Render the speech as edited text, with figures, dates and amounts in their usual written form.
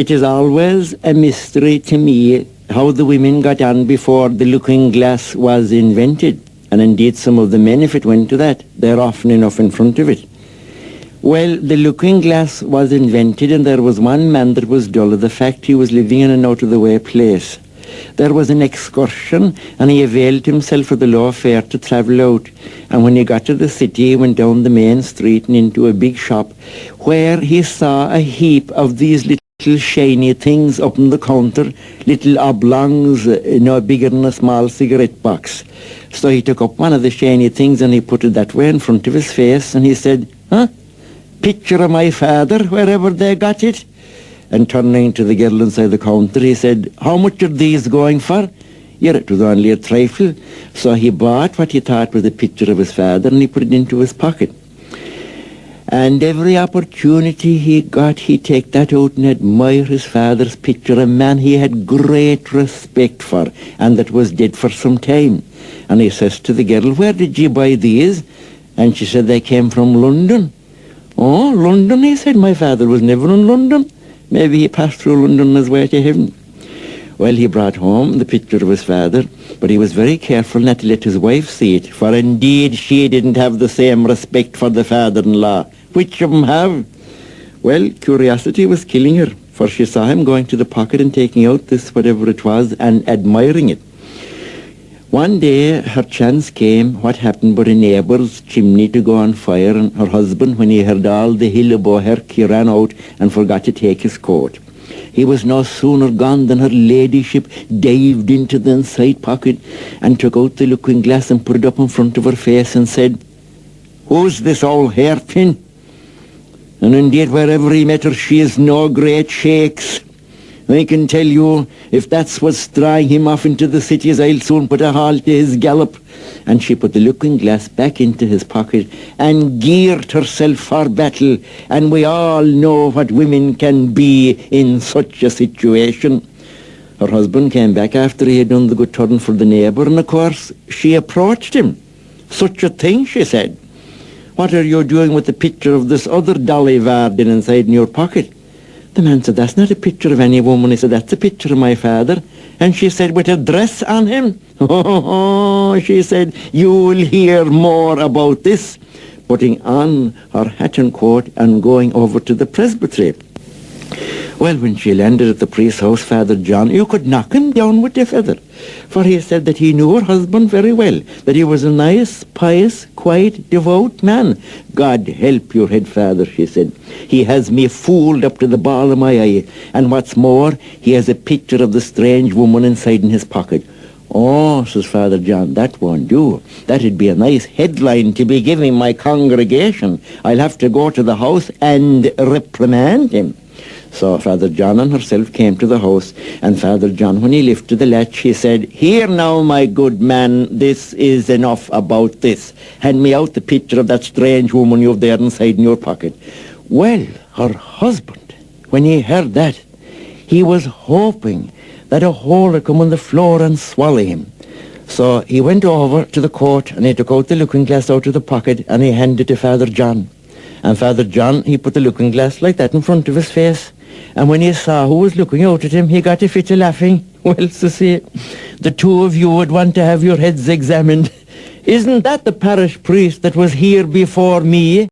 It is always a mystery to me how the women got on before the looking glass was invented. And indeed some of the men, if it went to that, they're often enough in front of it. Well, the looking glass was invented, and there was one man that was dull of the fact he was living in an out-of-the-way place. There was an excursion, and he availed himself of the low fare to travel out. And when he got to the city, he went down the main street and into a big shop, where he saw a heap of these little shiny things up on the counter, little oblongs, no bigger than a small cigarette box. So he took up one of the shiny things and he put it that way in front of his face, and he said, "Huh? Picture of my father, wherever they got it." And turning to the girl inside the counter, he said, "How much are these going for?" Yeah, it was only a trifle. So he bought what he thought was a picture of his father, and he put it into his pocket. And every opportunity he got, he'd take that out and admire his father's picture, a man he had great respect for, and that was dead for some time. And he says to the girl, "Where did you buy these?" And she said, "They came from London." "Oh, London," he said. "My father was never in London. Maybe he passed through London on his way to heaven." Well, he brought home the picture of his father, but he was very careful not to let his wife see it, for indeed she didn't have the same respect for the father-in-law. Which of them have? Well, curiosity was killing her, for she saw him going to the pocket and taking out this whatever it was and admiring it. One day her chance came, what happened but a neighbour's chimney to go on fire, and her husband, when he heard all the hillabouherk, he ran out and forgot to take his coat. He was no sooner gone than her ladyship dived into the inside pocket and took out the looking glass and put it up in front of her face and said, "Who's this old hairpin?" And indeed, wherever he met her, she is no great shakes. I can tell you, if that's what's drawing him off into the cities, I'll soon put a halt to his gallop. And she put the looking glass back into his pocket and geared herself for battle. And we all know what women can be in such a situation. Her husband came back after he had done the good turn for the neighbour, and of course she approached him. "Such a thing," she said. "What are you doing with the picture of this other dolly Varden inside in your pocket?" The man said, "That's not a picture of any woman." He said, "That's a picture of my father." And she said, "With a dress on him?" "Oh," she said, "you'll hear more about this," putting on her hat and coat and going over to the presbytery. Well, when she landed at the priest's house, Father John, you could knock him down with a feather, for he said that he knew her husband very well, that he was a nice, pious, quiet, devout man. "God help your head, Father," she said. "He has me fooled up to the ball of my eye, and what's more, he has a picture of the strange woman inside in his pocket." "Oh," says Father John, "that won't do. That'd be a nice headline to be giving my congregation. I'll have to go to the house and reprimand him." So Father John and herself came to the house, and Father John, when he lifted the latch, he said, "Here now, my good man, this is enough about this. Hand me out the picture of that strange woman you've there inside in your pocket." Well, her husband, when he heard that, he was hoping that a hole had come on the floor and swallow him. So he went over to the court, and he took out the looking glass out of the pocket, and he handed it to Father John. And Father John, he put the looking glass like that in front of his face. And when he saw who was looking out at him, he got a fit of laughing. "Well, to say, the two of you would want to have your heads examined. Isn't that the parish priest that was here before me?"